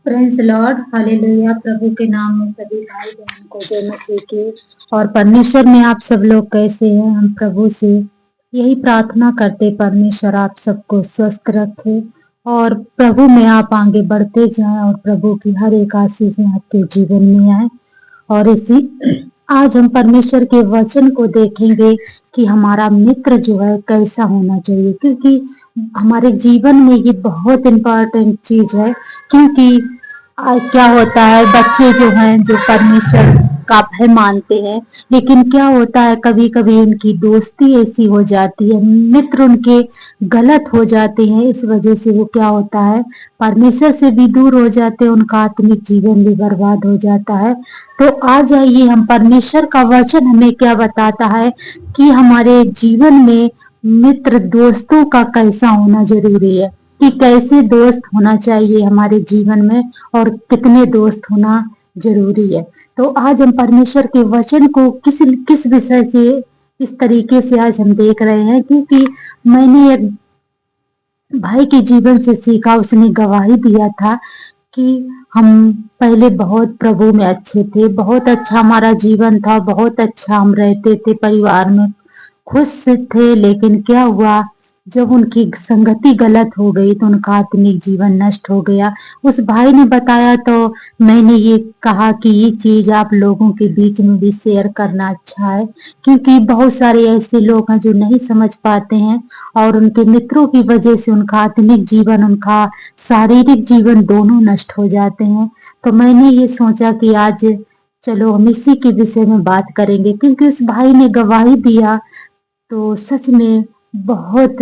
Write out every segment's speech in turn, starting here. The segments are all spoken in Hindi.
Praise Lord, hallelujah. प्रभु के नाम में सभी भाई बहन को जय मसीह की। और परमेश्वर में आप सब लोग कैसे हैं? हम प्रभु से यही प्रार्थना करते, परमेश्वर आप सबको स्वस्थ रखे और प्रभु में आप आगे बढ़ते जाएं और प्रभु की हर एक आशीषें आपके जीवन में आए। और इसी आज हम परमेश्वर के वचन को देखेंगे कि हमारा मित्र जो है कैसा होना चाहिए, क्योंकि हमारे जीवन में ये बहुत इम्पोर्टेंट चीज है। क्योंकि क्या होता है, बच्चे जो हैं जो परमेश्वर का भय मानते हैं, लेकिन क्या होता है कभी कभी उनकी दोस्ती ऐसी हो जाती है, मित्र उनके गलत हो जाते हैं। इस वजह से वो क्या होता है, परमेश्वर से भी दूर हो जाते हैं, उनका आत्मिक जीवन भी बर्बाद हो जाता है। तो आज आइए हम परमेश्वर का वचन हमें क्या बताता है कि हमारे जीवन में मित्र दोस्तों का कैसा होना जरूरी है, कि कैसे दोस्त होना चाहिए हमारे जीवन में और कितने दोस्त होना जरूरी है। तो आज हम परमेश्वर के वचन को किस किस विषय से इस तरीके से आज हम देख रहे हैं, क्योंकि मैंने एक भाई के जीवन से सीखा, उसने गवाही दिया था कि हम पहले बहुत प्रभु में अच्छे थे, बहुत अच्छा हमारा जीवन था, बहुत अच्छा हम रहते थे, परिवार में खुश थे। लेकिन क्या हुआ, जब उनकी संगति गलत हो गई तो उनका आत्मिक जीवन नष्ट हो गया। उस भाई ने बताया तो मैंने ये कहा कि ये चीज आप लोगों के बीच में भी शेयर करना अच्छा है, क्योंकि बहुत सारे ऐसे लोग हैं जो नहीं समझ पाते हैं और उनके मित्रों की वजह से उनका आत्मिक जीवन, उनका शारीरिक जीवन दोनों नष्ट हो जाते हैं। तो मैंने ये सोचा कि आज चलो हम इसी के विषय में बात करेंगे, क्योंकि उस भाई ने गवाही दिया तो सच में बहुत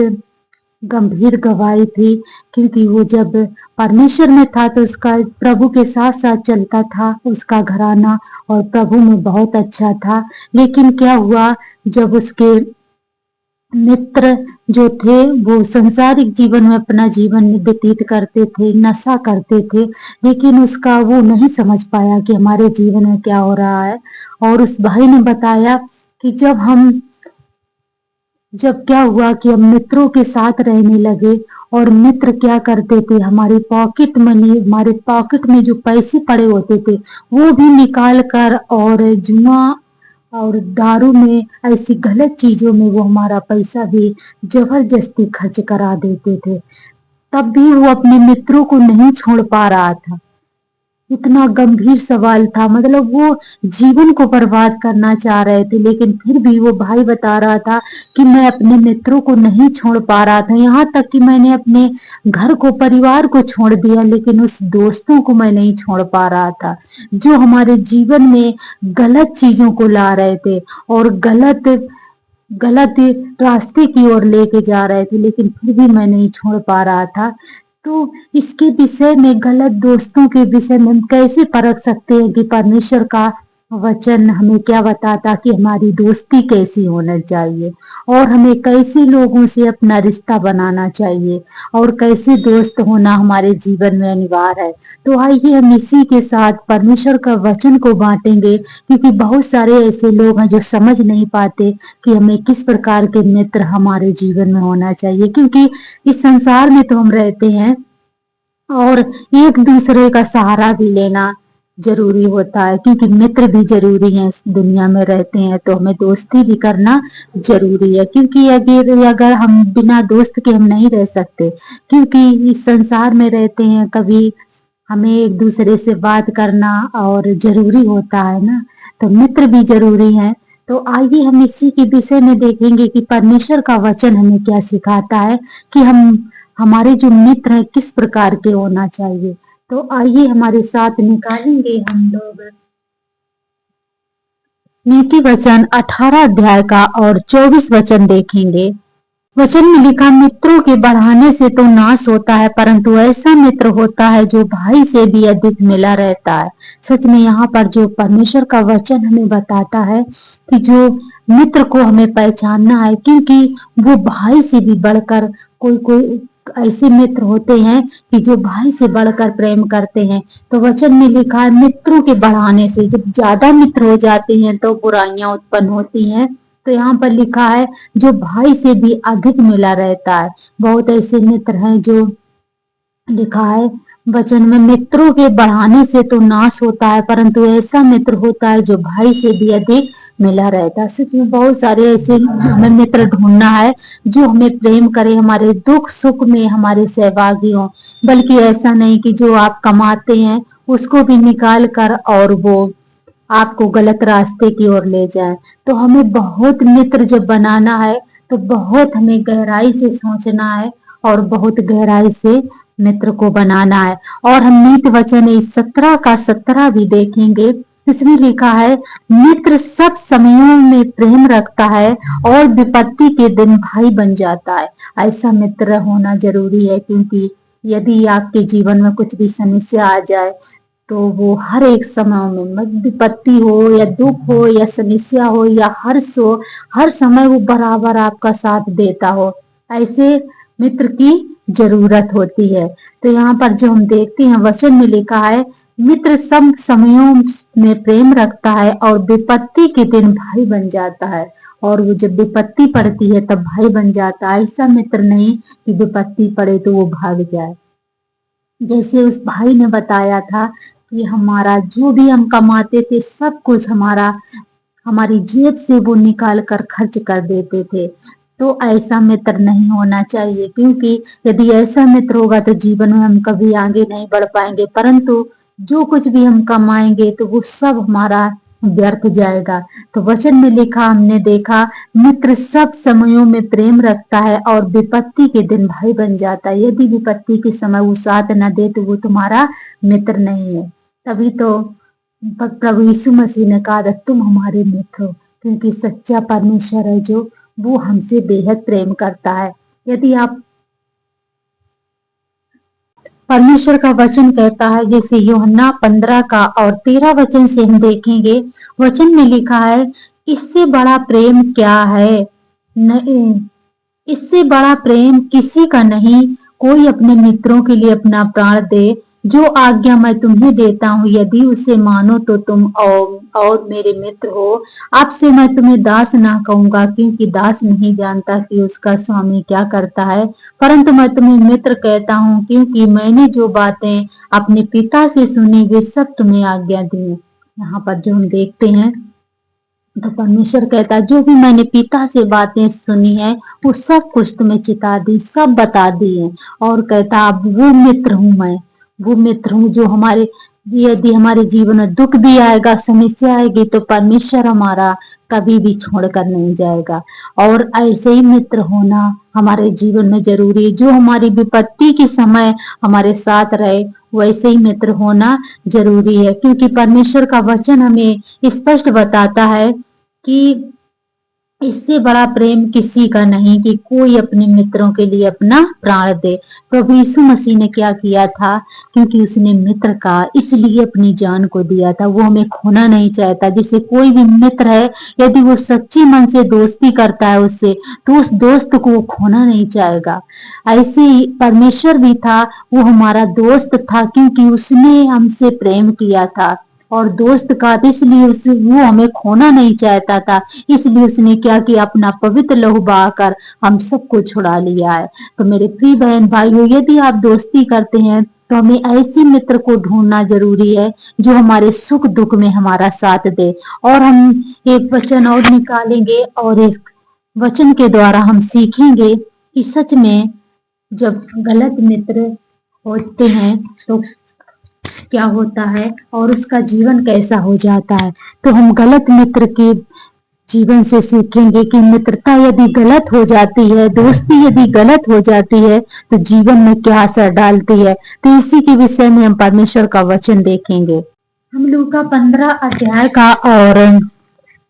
गंभीर गवाही थी। क्योंकि वो जब परमेश्वर में था तो उसका प्रभु के साथ साथ चलता था, उसका घराना और प्रभु में बहुत अच्छा था। लेकिन क्या हुआ, जब उसके मित्र जो थे वो संसारिक जीवन में अपना जीवन व्यतीत करते थे, नशा करते थे, लेकिन उसका वो नहीं समझ पाया कि हमारे जीवन में क्या हो रहा है। और उस भाई ने बताया कि जब क्या हुआ कि हम मित्रों के साथ रहने लगे और मित्र क्या करते थे, हमारी पॉकेट मनी, हमारे पॉकेट में जो पैसे पड़े होते थे वो भी निकाल कर और जुआ और दारू में, ऐसी गलत चीजों में वो हमारा पैसा भी जबरदस्ती खर्च करा देते थे। तब भी वो अपने मित्रों को नहीं छोड़ पा रहा था। इतना गंभीर सवाल था, मतलब वो जीवन को बर्बाद करना चाह रहे थे, लेकिन फिर भी वो भाई बता रहा था कि मैं अपने मित्रों को नहीं छोड़ पा रहा था, यहाँ तक कि मैंने अपने घर को, परिवार को छोड़ दिया, लेकिन उस दोस्तों को मैं नहीं छोड़ पा रहा था जो हमारे जीवन में गलत चीजों को ला रहे थे और गलत गलत रास्ते की ओर लेके जा रहे थे, लेकिन फिर भी मैं नहीं छोड़ पा रहा था। तो इसके विषय में, गलत दोस्तों के विषय में हम कैसे परख सकते हैं कि परमेश्वर का वचन हमें क्या बताता कि हमारी दोस्ती कैसी होना चाहिए और हमें कैसे लोगों से अपना रिश्ता बनाना चाहिए और कैसे दोस्त होना हमारे जीवन में अनिवार्य है। तो आइए हम इसी के साथ परमेश्वर का वचन को बांटेंगे, क्योंकि बहुत सारे ऐसे लोग हैं जो समझ नहीं पाते कि हमें किस प्रकार के मित्र हमारे जीवन में होना चाहिए। क्योंकि इस संसार में तो हम रहते हैं और एक दूसरे का सहारा भी लेना जरूरी होता है, क्योंकि मित्र भी जरूरी हैं। इस दुनिया में रहते हैं तो हमें दोस्ती भी करना जरूरी है, क्योंकि अगर हम बिना दोस्त के हम नहीं रह सकते, क्योंकि इस संसार में रहते हैं, कभी हमें एक दूसरे से बात करना और जरूरी होता है ना, तो मित्र भी जरूरी हैं। तो आइए हम इसी के विषय में देखेंगे कि परमेश्वर का वचन हमें क्या सिखाता है कि हमारे जो मित्र हैं किस प्रकार के होना चाहिए। तो आइए हमारे साथ निकालेंगे हम लोग नीति वचन 18 अध्याय का और 24 वचन देखेंगे। वचन में लिखा, मित्रों के बढ़ाने से तो नाश होता है, परंतु ऐसा मित्र होता है जो भाई से भी अधिक मिला रहता है। सच में यहाँ पर जो परमेश्वर का वचन हमें बताता है कि जो मित्र को हमें पहचानना है, क्योंकि वो भाई से भी बढ़कर, कोई कोई ऐसे मित्र होते हैं कि जो भाई से बढ़कर प्रेम करते हैं। तो वचन में लिखा है, मित्रों के बढ़ाने से, जब ज्यादा मित्र हो जाते हैं तो बुराइयां उत्पन्न होती हैं। तो यहाँ पर लिखा है जो भाई से भी अधिक मिला रहता है। बहुत ऐसे मित्र हैं जो लिखा है वचन में मित्रों के बढ़ाने से तो नाश होता है, परंतु ऐसा मित्र होता है जो भाई से भी अधिक मिला रहता है। सच में बहुत सारे ऐसे हमें मित्र ढूंढना है जो हमें प्रेम करे, हमारे दुख सुख में हमारे सहभागी हो, बल्कि ऐसा नहीं कि जो आप कमाते हैं उसको भी निकाल कर और वो आपको गलत रास्ते की ओर ले जाए। तो हमें बहुत मित्र जब बनाना है तो बहुत हमें गहराई से सोचना है और बहुत गहराई से मित्र को बनाना है। और हम नीति वचन इस 17 का 17 भी देखेंगे। इसमें लिखा है, मित्र सब समयों में प्रेम रखता है और विपत्ति के दिन भाई बन जाता है। ऐसा मित्र होना जरूरी है, क्योंकि यदि आपके जीवन में कुछ भी समस्या आ जाए तो वो हर एक समय में विपत्ति हो या दुख हो या समस्या हो या हर्ष हो, हर समय वो बराबर आपका साथ देता हो। ऐसे मित्र की जरूरत होती है। तो यहाँ पर जो हम देखते हैं वचन में लिखा है, मित्र सब समयों में प्रेम रखता है और विपत्ति के दिन भाई बन जाता है। और वो जब विपत्ति पड़ती है तब भाई बन जाता है। ऐसा मित्र नहीं कि विपत्ति पड़े तो वो भाग जाए। जैसे उस भाई ने बताया था कि हमारा जो भी हम कमाते थे सब कुछ हमारी जेब से वो निकाल कर खर्च कर देते थे। तो ऐसा मित्र नहीं होना चाहिए, क्योंकि यदि ऐसा मित्र होगा तो जीवन में हम कभी आगे नहीं बढ़ पाएंगे, परंतु जो कुछ भी हम कमाएंगे तो वो सब हमारा व्यर्थ जाएगा। तो वचन में लिखा हमने देखा, मित्र सब समयों में प्रेम रखता है और विपत्ति के दिन भाई बन जाता है। यदि विपत्ति के समय वो साथ न दे तो वो तुम्हारा मित्र नहीं है। तभी तो प्रभु यीशु मसीह ने कहा, तुम हमारे मित्र हो, क्योंकि सच्चा परमेश्वर है जो वो हमसे बेहद प्रेम करता है। यदि आप परमेश्वर का वचन कहता है, जैसे यूहन्ना 15 का और 13 वचन से हम देखेंगे, वचन में लिखा है, इससे बड़ा प्रेम क्या है? नहीं, इससे बड़ा प्रेम किसी का नहीं, कोई अपने मित्रों के लिए अपना प्राण दे। जो आज्ञा मैं तुम्हें देता हूँ, यदि उसे मानो तो तुम और मेरे मित्र हो। आपसे मैं तुम्हें दास ना कहूंगा, क्योंकि दास नहीं जानता कि उसका स्वामी क्या करता है, परंतु मैं तुम्हें मित्र कहता हूँ, क्योंकि मैंने जो बातें अपने पिता से सुनी वे सब तुम्हें आज्ञा दी। यहाँ पर जो हम देखते हैं, तो परमेश्वर कहता है, जो भी मैंने पिता से बातें सुनी है वो सब कुछ तुम्हें चिता दी, सब बता दी है। और कहता, अब वो मित्र हूं मैं, वो मित्र हूं जो यदि हमारे जीवन में दुख भी आएगा, समस्या आएगी, तो परमेश्वर हमारा कभी भी छोड़कर नहीं जाएगा। और ऐसे ही मित्र होना हमारे जीवन में जरूरी है, जो हमारी विपत्ति के समय हमारे साथ रहे, वैसे ही मित्र होना जरूरी है। क्योंकि परमेश्वर का वचन हमें स्पष्ट बताता है कि इससे बड़ा प्रेम किसी का नहीं कि कोई अपने मित्रों के लिए अपना प्राण दे। प्रभु यीशु मसीह ने क्या किया था? क्योंकि उसने मित्र का इसलिए अपनी जान को दिया था, वो हमें खोना नहीं चाहता। जैसे कोई भी मित्र है, यदि वो सच्चे मन से दोस्ती करता है उससे, तो उस दोस्त को वो खोना नहीं चाहेगा। ऐसे ही परमेश्वर भी था, वो हमारा दोस्त था, क्योंकि उसने हमसे प्रेम किया था। और दोस्त का इसलिए वो हमें खोना नहीं चाहता था, इसलिए उसने क्या किया? अपना पवित्र लहू बहाकर हम सबको छुड़ा लिया है। तो मेरे प्रिय बहन भाइयों, यदि आप दोस्ती करते हैं तो हमें ऐसे मित्र को ढूंढना जरूरी है जो हमारे सुख दुख में हमारा साथ दे। और हम एक वचन और निकालेंगे और इस वचन के द्वारा हम सीखेंगे कि सच में जब गलत मित्र होते हैं तो क्या होता है और उसका जीवन कैसा हो जाता है। तो हम गलत मित्र के जीवन से सीखेंगे कि मित्रता यदि गलत हो जाती है, दोस्ती यदि गलत हो जाती है, तो जीवन में क्या असर डालती है। तो इसी के विषय में हम परमेश्वर का वचन देखेंगे। हम लोग का 15 अध्याय का और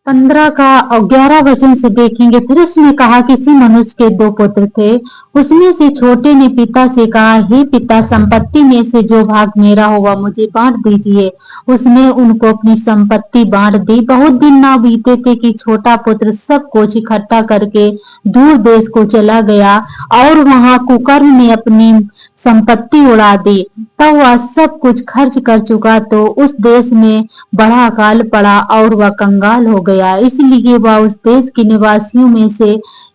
15 का और 11 वचन से देखेंगे। फिर उसने कहा, किसी मनुष्य के 2 पुत्र थे। उसमें से छोटे ने पिता से कहा, हे पिता, संपत्ति में से जो भाग मेरा होगा मुझे बांट दीजिए। उसने उनको अपनी संपत्ति बांट दी। बहुत दिन ना बीते थे कि छोटा पुत्र सब कुछ इकट्ठा करके दूर देश को चला गया और वहां कुकर्म में अपनी संपत्ति उड़ा दी। तब वह सब कुछ खर्च कर चुका तो उस देश में बड़ा अकाल पड़ा और वह कंगाल हो गया। इसलिए वह उस देश के निवासियों में से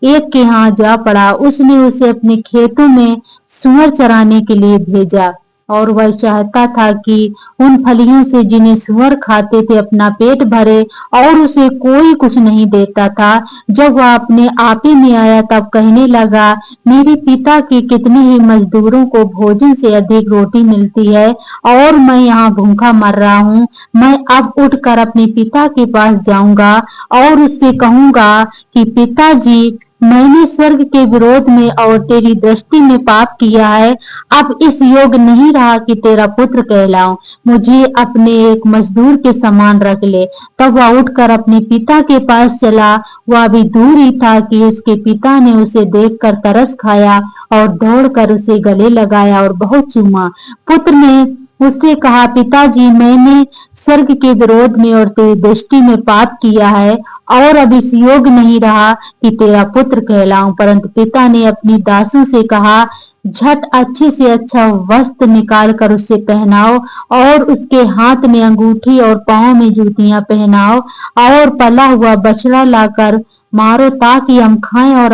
एक के यहाँ जा पड़ा। उसने उसे अपने खेतों में सूअर चराने के लिए भेजा। और वह चाहता था कि उन फलियों से जिन्हें सूअर खाते थे अपना पेट भरे, और उसे कोई कुछ नहीं देता था। जब वह अपने आपे में आया तब कहने लगा, मेरे पिता के कितने ही मजदूरों को भोजन से अधिक रोटी मिलती है और मैं यहाँ भूखा मर रहा हूँ। मैं अब उठकर अपने पिता के पास जाऊंगा और उससे कहूंगा कि पिताजी, मैंने स्वर्ग के विरोध में और तेरी दृष्टि में पाप किया है। अब इस योग्य नहीं रहा कि तेरा पुत्र कहलाऊं। मुझे अपने एक मजदूर के समान रख ले। तब वह उठकर अपने पिता के पास चला। वह अभी दूर ही था कि उसके पिता ने उसे देखकर तरस खाया और दौड़कर उसे गले लगाया और बहुत चूमा। पुत्र ने उससे कहा, पिताजी, मैंने स्वर्ग के विरोध में और तेरी दृष्टि में पाप किया है और अब इस योग्य नहीं रहा कि तेरा पुत्र कहलाऊं। परंतु पिता ने अपनी दासों से कहा, झट अच्छे से अच्छा वस्त्र निकाल कर उसे पहनाओ और उसके हाथ में अंगूठी और पांव में जूतियां पहनाओ और पला हुआ बछड़ा लाकर मारो, ताकि हम खाएं और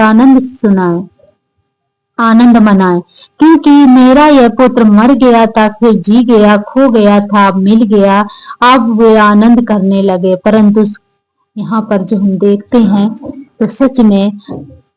आनंद मनाए। क्योंकि मेरा यह पुत्र मर गया था, फिर जी गया, खो गया था, अब मिल गया। अब वे आनंद करने लगे। परंतु यहाँ पर जो हम देखते हैं तो सच में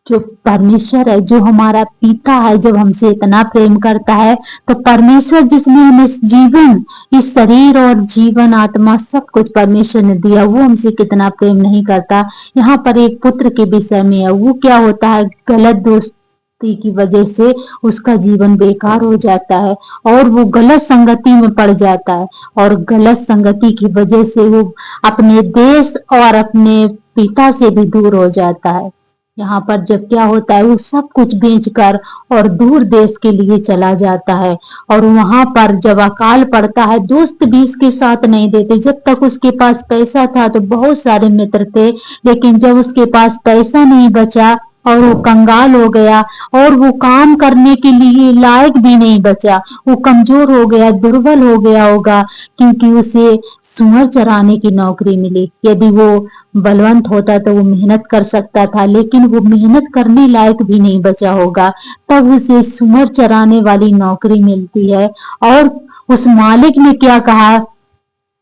जो परमेश्वर है, जो हमारा पिता है, जब हमसे इतना प्रेम करता है, तो परमेश्वर जिसने हमें जीवन, इस शरीर और जीवन, आत्मा, सब कुछ परमेश्वर ने दिया, वो हमसे कितना प्रेम नहीं करता। यहाँ पर एक पुत्र के विषय में है, वो क्या होता है, गलत दोस्ती की वजह से उसका जीवन बेकार हो जाता है और वो गलत संगति में पड़ जाता है, और गलत संगति की वजह से वो अपने देश और अपने पिता से भी दूर हो जाता है। यहाँ पर जब क्या होता है, वो सब कुछ बेचकर और दूर देश के लिए चला जाता है, और वहां पर जब अकाल पड़ता है, दोस्त भी इसके साथ नहीं देते। जब तक उसके पास पैसा था तो बहुत सारे मित्र थे, लेकिन जब उसके पास पैसा नहीं बचा और वो कंगाल हो गया और वो काम करने के लिए लायक भी नहीं बचा, वो कमजोर हो गया, दुर्बल हो गया होगा, क्योंकि उसे सुअर चराने की नौकरी मिली। यदि वो बलवंत होता तो वो मेहनत कर सकता था, लेकिन वो मेहनत करने लायक भी नहीं बचा होगा। तब उसे सुअर चराने वाली नौकरी मिलती है, और उस मालिक ने क्या कहा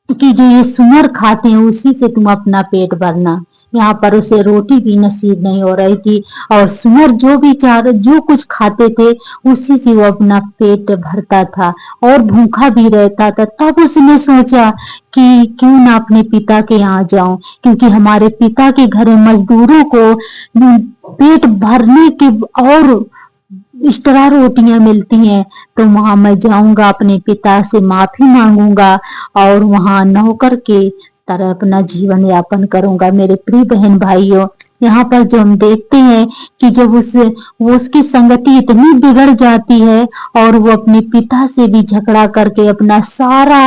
कि जो ये सुअर खाते हैं उसी से तुम अपना पेट भरना। यहाँ पर उसे रोटी भी नसीब नहीं हो रही थी, और सुअर जो कुछ खाते थे उसी से वो अपना पेट भरता था और भूखा भी रहता था। तब उसने सोचा कि क्यों ना अपने पिता के यहाँ जाऊं, क्योंकि हमारे पिता के घर में मजदूरों को पेट भरने के और एक्स्ट्रा रोटियां मिलती हैं, तो वहां मैं जाऊंगा, अपने पिता से माफी मांगूंगा और वहां नौकर के तरह अपना जीवन यापन करूंगा। मेरे प्रिय बहन भाइयों, यहाँ पर जो हम देखते हैं कि जब वो उसकी संगति इतनी बिगड़ जाती है और वो अपने पिता से भी झगड़ा करके अपना सारा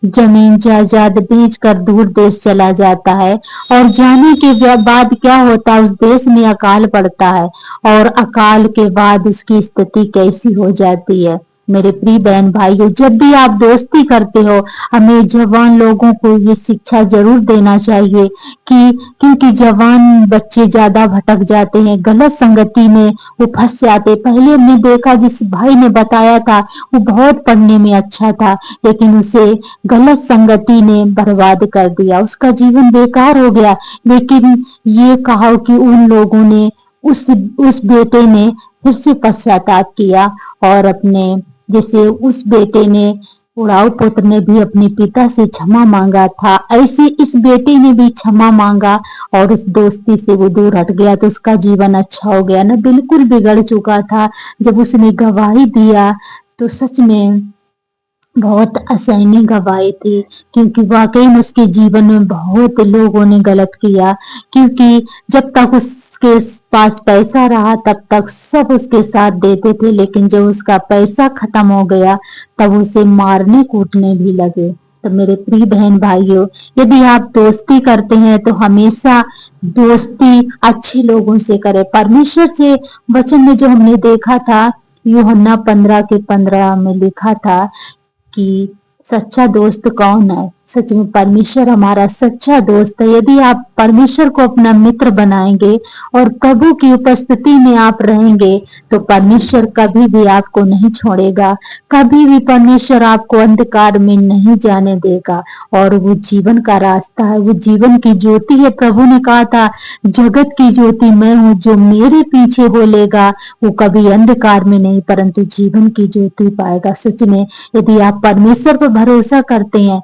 जमीन जायदाद बेचकर दूर देश चला जाता है, और जाने के बाद क्या होता है, उस देश में अकाल पड़ता है, और अकाल के बाद उसकी स्थिति कैसी हो जाती है। मेरे प्रिय बहन भाइयों, जब भी आप दोस्ती करते हो, हमें जवान लोगों को ये शिक्षा जरूर देना चाहिए कि क्योंकि जवान बच्चे ज्यादा भटक जाते हैं, गलत संगति में वो फंस जाते। पहले हमने देखा, जिस भाई ने बताया था, वो बहुत पढ़ने में अच्छा था, लेकिन उसे गलत संगति ने बर्बाद कर दिया, उसका जीवन बेकार हो गया। लेकिन ये कहा कि उन लोगों ने उस बेटे ने फिर से पश्चाताप किया और अपने, जैसे उस बेटे ने, उड़ाऊ पुत्र ने भी अपने पिता से क्षमा मांगा था, ऐसे इस बेटे ने भी क्षमा मांगा और उस दोस्ती से वो दूर हट गया, तो उसका जीवन अच्छा हो गया। ना बिल्कुल बिगड़ चुका था, जब उसने गवाही दिया तो सच में बहुत असहनीय गवाही थी, क्योंकि वाकई में उसके जीवन में बहुत लोगों ने गलत किया। क्योंकि जब तक उसके पास पैसा रहा तब तक सब उसके साथ देते थे, लेकिन जब उसका पैसा खत्म हो गया तब उसे मारने कूटने भी लगे। तो मेरे प्रिय बहन भाइयों, यदि आप दोस्ती करते हैं तो हमेशा दोस्ती अच्छे लोगों से करें। परमेश्वर से वचन में जो हमने देखा था, यूहन्ना 15 के 15 में लिखा था कि सच्चा दोस्त कौन है, सच में परमेश्वर हमारा सच्चा दोस्त है। यदि आप परमेश्वर को अपना मित्र बनाएंगे और प्रभु की उपस्थिति में आप रहेंगे तो परमेश्वर कभी भी आपको नहीं छोड़ेगा, कभी भी परमेश्वर आपको अंधकार में नहीं जाने देगा। और वो जीवन का रास्ता है, वो जीवन की ज्योति है। प्रभु ने कहा था जगत की ज्योति मैं हूँ, जो मेरे पीछे बोलेगा वो कभी अंधकार में नहीं परंतु जीवन की ज्योति पाएगा। सच में यदि आप परमेश्वर पर भरोसा करते हैं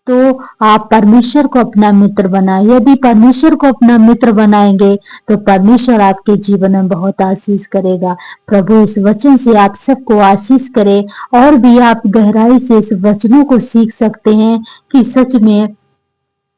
तो आप परमेश्वर को अपना मित्र बनाए। यदि परमेश्वर को अपना मित्र बनाएंगे तो परमेश्वर आपके जीवन में बहुत आशीष करेगा। प्रभु इस वचन से आप सबको आशीष करे और भी आप गहराई से इस वचनों को सीख सकते हैं कि सच में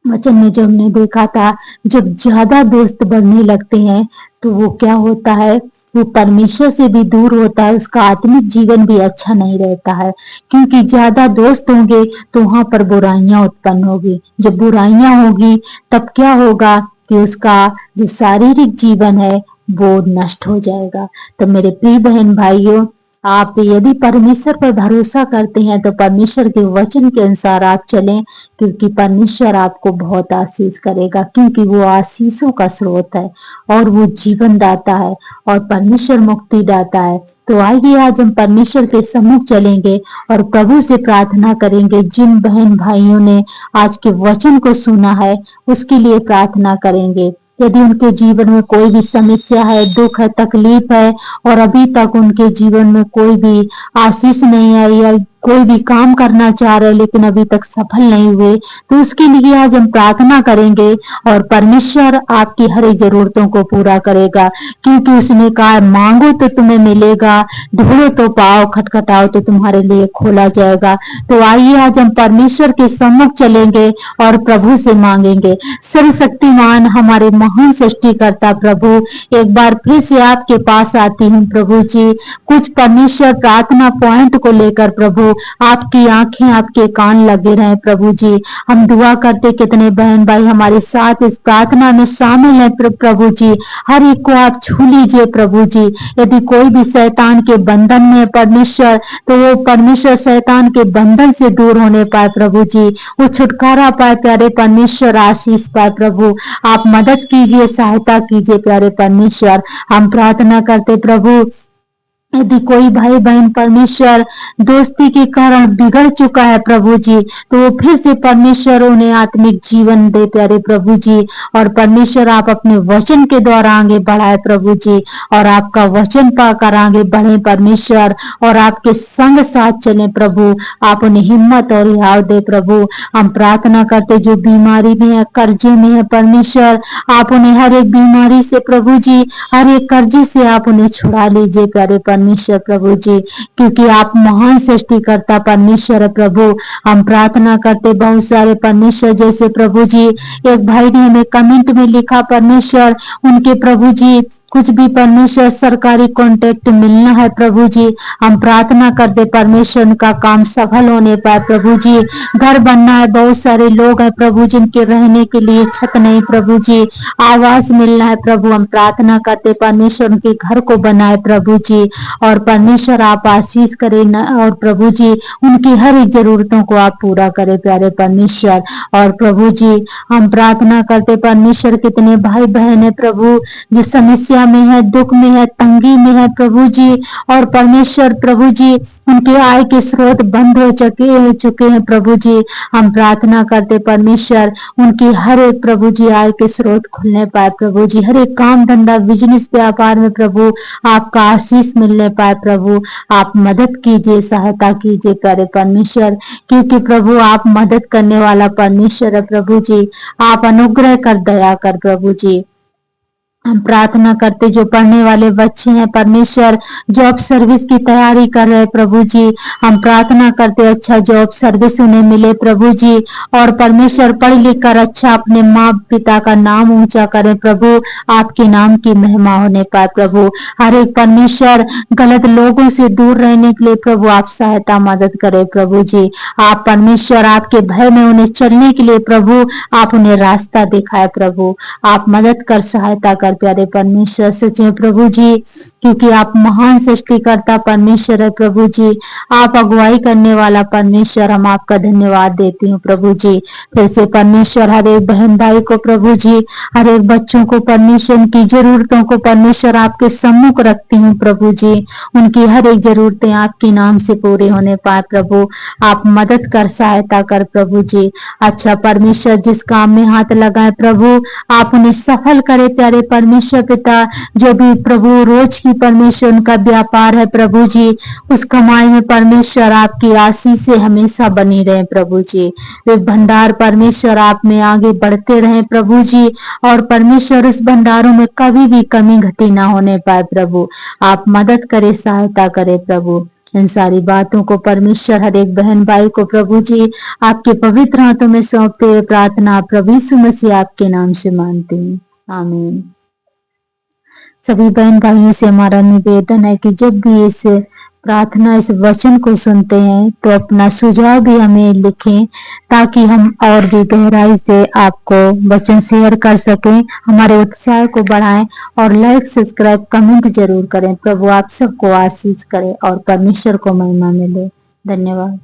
वचन में जो हमने देखा था जब ज्यादा दोस्त बढ़ने लगते हैं तो वो क्या होता है, वो परमेश्वर से भी दूर होता है, उसका आत्मिक जीवन भी अच्छा नहीं रहता है। क्योंकि ज्यादा दोस्त होंगे तो वहां पर बुराइयां उत्पन्न होगी। जब बुराइयां होगी तब क्या होगा कि उसका जो शारीरिक जीवन है वो नष्ट हो जाएगा। तो मेरे प्रिय बहन भाइयों, आप यदि परमेश्वर पर भरोसा करते हैं तो परमेश्वर के वचन के अनुसार आप चलें, क्योंकि परमेश्वर आपको बहुत आशीष करेगा, क्योंकि वो आशीषों का स्रोत है और वो जीवन दाता है और परमेश्वर मुक्ति दाता है। तो आइए आज हम परमेश्वर के सम्मुख चलेंगे और प्रभु से प्रार्थना करेंगे। जिन बहन भाइयों ने आज के वचन को सुना है उसके लिए प्रार्थना करेंगे। यदि उनके जीवन में कोई भी समस्या है, दुख है, तकलीफ है और अभी तक उनके जीवन में कोई भी आशीष नहीं आई या कोई भी काम करना चाह रहे लेकिन अभी तक सफल नहीं हुए, तो उसके लिए आज हम प्रार्थना करेंगे और परमेश्वर आपकी हर एक जरूरतों को पूरा करेगा। क्योंकि उसने कहा मांगो तो तुम्हें मिलेगा, ढूंढो तो पाओ, खटखटाओ तो तुम्हारे लिए खोला जाएगा। तो आइए आज हम परमेश्वर के सम्मुख चलेंगे और प्रभु से मांगेंगे। सर्वशक्तिमान हमारे महान सृष्टिकर्ता प्रभु, एक बार फिर से आपके पास आती हूँ प्रभु जी, कुछ परमेश्वर प्रार्थना पॉइंट को लेकर प्रभु आपकी आंखें आपके कान लगे रहे प्रभु जी। हम दुआ करते कितने बहन भाई हमारे साथ इस प्रार्थना में शामिल है प्रभु जी, हर एक को आप छू लीजिए प्रभु जी। यदि कोई भी शैतान के बंधन में है परमेश्वर, तो वो परमेश्वर शैतान के बंधन से दूर होने पाए प्रभु जी, वो छुटकारा पाए प्यारे परमेश्वर, आशीष पाए प्रभु। आप मदद कीजिए, सहायता कीजिए प्यारे परमेश्वर। हम प्रार्थना करते प्रभु यदि कोई भाई बहन परमेश्वर दोस्ती के कारण बिगड़ चुका है प्रभु जी, तो वो फिर से परमेश्वर उन्हें आत्मिक जीवन दे प्यारे प्रभु जी। और परमेश्वर आप अपने वचन के द्वारा आगे बढ़ाए प्रभु जी, और आपका वचन पाकर आगे बढ़े परमेश्वर, और आपके संग साथ चले प्रभु। आप उन्हें हिम्मत और हियाव दे प्रभु। हम प्रार्थना करते जो बीमारी में है, कर्जे में है परमेश्वर, आप उन्हें हर एक बीमारी से प्रभु जी, हर एक कर्जे से आप उन्हें छुड़ा लीजिए प्यारे परमेश्वर प्रभु जी, क्योंकि आप महान सृष्टिकर्ता परमेश्वर है प्रभु। हम प्रार्थना करते बहुत सारे परमेश्वर जैसे प्रभु जी, एक भाई ने हमें कमेंट में लिखा परमेश्वर उनके प्रभु जी कुछ भी परमेश्वर सरकारी कॉन्ट्रैक्ट मिलना है प्रभु जी, हम प्रार्थना करते परमेश्वर उनका काम सफल होने पाए प्रभु जी। घर बनना है, बहुत सारे लोग हैं प्रभु जिनके रहने के लिए छत नहीं प्रभु जी, आवास मिलना है प्रभु। हम प्रार्थना करते परमेश्वर उनके घर को बनाए प्रभु जी, और परमेश्वर आप आशीष करें और प्रभु जी उनकी हर एक जरूरतों को आप पूरा करें प्यारे परमेश्वर। और प्रभु जी हम प्रार्थना करते परमेश्वर कितने भाई बहन है प्रभु जो समस्या में है, दुख में है, तंगी में है प्रभु जी, और परमेश्वर प्रभु जी उनके आय के स्रोत बंद हो चुके हैं प्रभु जी। हम प्रार्थना करते परमेश्वर उनकी हर एक प्रभु जी आय के स्रोत खुलने पाए प्रभु जी, हर एक काम धंधा बिजनेस व्यापार में प्रभु आपका आशीष मिलने पाए प्रभु। आप मदद कीजिए, सहायता कीजिए प्यारे परमेश्वर, क्योंकि प्रभु आप मदद करने वाला परमेश्वर है प्रभु जी। आप अनुग्रह कर, दया कर प्रभु जी। हम प्रार्थना करते जो पढ़ने वाले बच्चे हैं परमेश्वर जॉब सर्विस की तैयारी कर रहे प्रभु जी, हम प्रार्थना करते अच्छा जॉब सर्विस उन्हें मिले प्रभु जी, और परमेश्वर पढ़ लिख कर अच्छा अपने माँ पिता का नाम ऊंचा करें प्रभु, आपके नाम की महिमा होने पाए प्रभु। हर एक परमेश्वर गलत लोगों से दूर रहने के लिए प्रभु आप सहायता मदद करें प्रभु जी। आप परमेश्वर आपके भय में उन्हें चलने के लिए प्रभु आप उन्हें रास्ता दिखाए प्रभु, आप मदद कर, सहायता कर प्यारे परमेश्वर। सोचे प्रभु जी, क्योंकि आप महान सृष्टिकर्ता परमेश्वर है प्रभु जी, आप अगुवाई करने वाला परमेश्वर, हम आपका धन्यवाद देती हूँ प्रभु जी। फिर से परमेश्वर हर एक बहन भाई को प्रभु जी, हर एक बच्चों को परमेश्वर, उनकी जरूरतों को परमेश्वर आपके सम्मुख रखती हूँ प्रभु जी। उनकी हर एक जरूरतें आपके नाम से पूरी होने पाए प्रभु, आप मदद कर, सहायता कर प्रभु जी। अच्छा परमेश्वर, जिस काम में हाथ लगाए प्रभु, आप उन्हें सफल करे प्यारे परमेश्वर पिता। जो भी प्रभु रोज की परमेश्वर उनका व्यापार है प्रभु जी, उस कमाई में परमेश्वर आपकी आशीष से हमेशा बनी रहे प्रभु जी। वे भंडार परमेश्वर आप में आगे बढ़ते रहे प्रभु जी, और परमेश्वर उस भंडारों में कभी भी कमी घटी ना होने पाए प्रभु। आप मदद करे, सहायता करे प्रभु। इन सारी बातों को परमेश्वर हर एक बहन भाई को प्रभु जी आपके पवित्र हाथों में सौंपते हुए प्रार्थना प्रभु यीशु मसीह आपके नाम से मानते हैं, आमीन। सभी बहन भाइयों से हमारा निवेदन है कि जब भी इस प्रार्थना, इस वचन को सुनते हैं तो अपना सुझाव भी हमें लिखें, ताकि हम और भी गहराई से आपको वचन शेयर कर सकें, हमारे उत्साह को बढ़ाएं। और लाइक, सब्सक्राइब, कमेंट जरूर करें। प्रभु आप सबको आशीष करे और परमेश्वर को महिमा मिले। धन्यवाद।